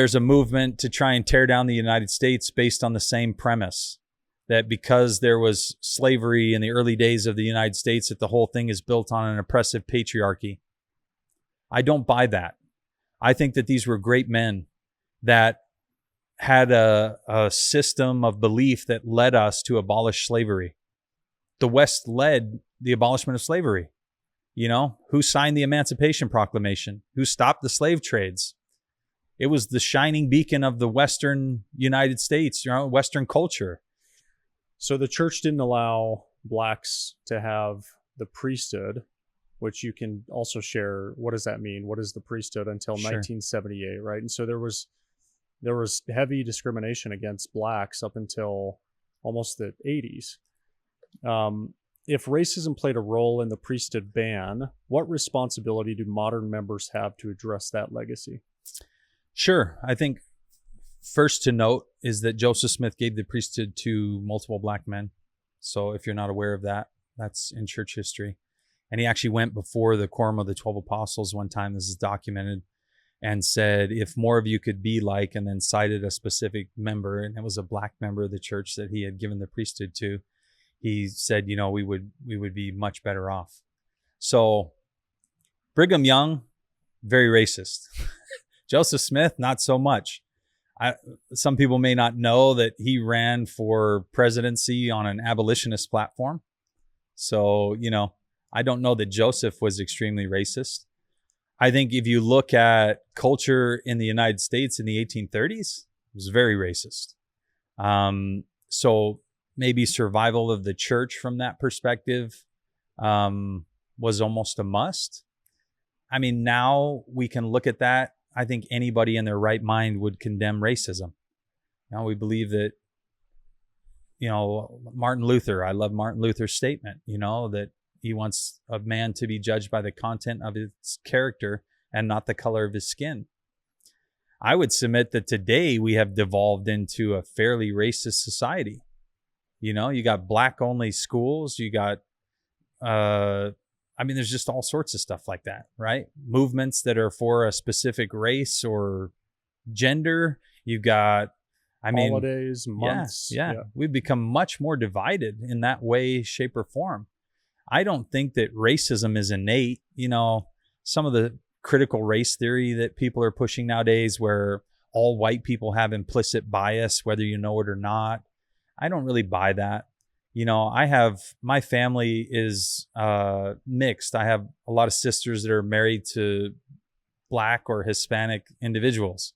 There's a movement to try and tear down the United States based on the same premise, that because there was slavery in the early days of the United States, that the whole thing is built on an oppressive patriarchy. I don't buy that. I think that these were great men that had a system of belief that led us to abolish slavery. The West led the abolishment of slavery. You know, who signed the Emancipation Proclamation? Who stopped the slave trades? It was the shining beacon of the Western United States, you know, Western culture. So the church didn't allow blacks to have the priesthood, which you can also share. What does that mean? What is the priesthood until Sure. 1978, right? And so there was heavy discrimination against blacks up until almost the 80s. If racism played a role in the priesthood ban, what responsibility do modern members have to address that legacy? Sure. I think first to note is that Joseph Smith gave the priesthood to multiple black men. So if you're not aware of that, that's in church history. And he actually went before the Quorum of the 12 Apostles one time, this is documented, and said, if more of you could be like, and then cited a specific member, and it was a black member of the church that he had given the priesthood to. He said, you know, we would be much better off. So Brigham Young, very racist. Joseph Smith, not so much. Some people may not know that he ran for presidency on an abolitionist platform. So, you know, I don't know that Joseph was extremely racist. I think if you look at culture in the United States in the 1830s, it was very racist. So maybe survival of the church from that perspective was almost a must. I mean, now we can look at that. I think anybody in their right mind would condemn racism. Now we believe that, you know, Martin Luther, I love Martin Luther's statement, you know, that he wants a man to be judged by the content of his character and not the color of his skin. I would submit that today we have devolved into a fairly racist society. You know, you got black only schools, you got, I mean, there's just all sorts of stuff like that, right? Movements that are for a specific race or gender. You've got, I mean, holidays, months. Yeah. We've become much more divided in that way, shape, or form. I don't think that racism is innate. You know, some of the critical race theory that people are pushing nowadays, where all white people have implicit bias, whether you know it or not. I don't really buy that. You know, my family is mixed. I have a lot of sisters that are married to Black or Hispanic individuals.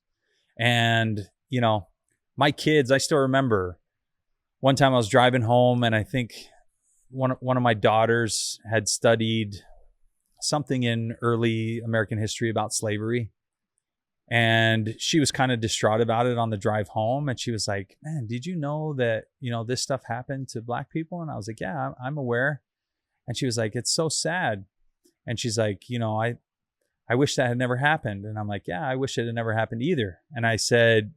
And, you know, my kids, I still remember one time I was driving home, and I think one of my daughters had studied something in early American history about slavery. And she was kind of distraught about it on the drive home. And she was like, man, did you know that, you know, this stuff happened to Black people? And I was like, yeah, I'm aware. And she was like, it's so sad. And she's like, you know, I wish that had never happened. And I'm like, yeah, I wish it had never happened either. And I said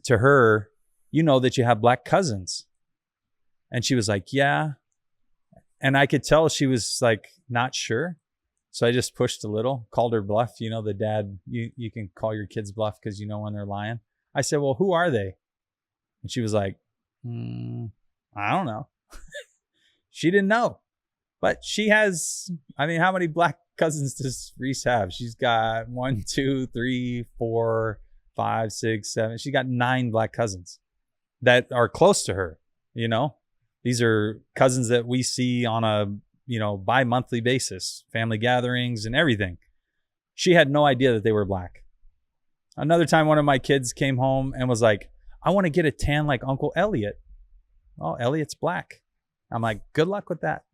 to her, you know that you have Black cousins. And she was like, yeah. And I could tell she was like, not sure. So I just pushed a little, called her bluff. You know, the dad, you can call your kids bluff because you know when they're lying. I said, well, who are they? And she was like, I don't know. She didn't know. But she has, I mean, how many Black cousins does Reese have? She's got 1, 2, 3, 4, 5, 6, 7. She got 9 Black cousins that are close to her, you know. These are cousins that we see on a, you know, bi-monthly basis, family gatherings and everything. She had no idea that they were Black. Another time, one of my kids came home and was like, I want to get a tan like Uncle Elliot. Oh, Elliot's Black. I'm like, good luck with that.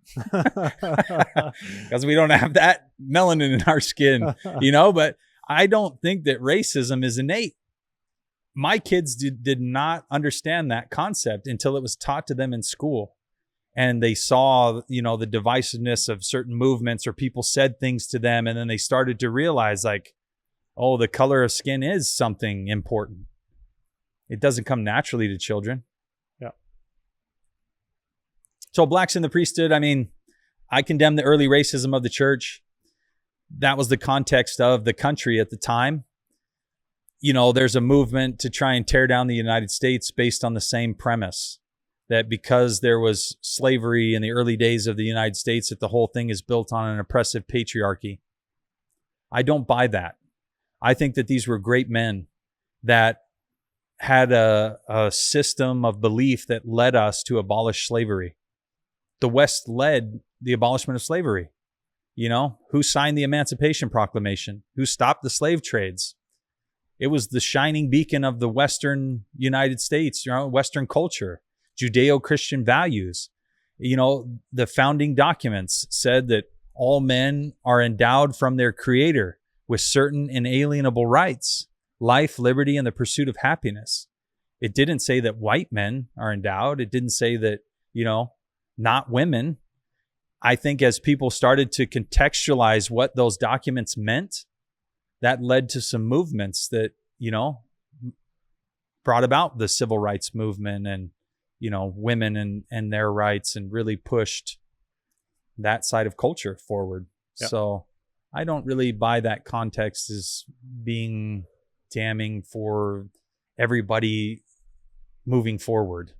Because we don't have that melanin in our skin, you know, but I don't think that racism is innate. My kids did not understand that concept until it was taught to them in school. And they saw, you know, the divisiveness of certain movements, or people said things to them. And then they started to realize, like, oh, the color of skin is something important. It doesn't come naturally to children. Yeah. So Blacks in the priesthood, I mean, I condemn the early racism of the church. That was the context of the country at the time. there's a movement to try and tear down the United States based on the same premise, that because there was slavery in the early days of the United States, that the whole thing is built on an oppressive patriarchy. I don't buy that. I think that these were great men that had a system of belief that led us to abolish slavery. The West led the abolishment of slavery. Who signed the Emancipation Proclamation? Who stopped the slave trades? It was the shining beacon of the Western United States, Western culture, Judeo-Christian values. The founding documents said that all men are endowed from their Creator with certain inalienable rights: life, liberty, and the pursuit of happiness. It didn't say that white men are endowed. It didn't say that, not women. I think as people started to contextualize what those documents meant, that led to some movements that, brought about the civil rights movement and, women and their rights, and really pushed that side of culture forward. Yep. So I don't really buy that context as being damning for everybody moving forward.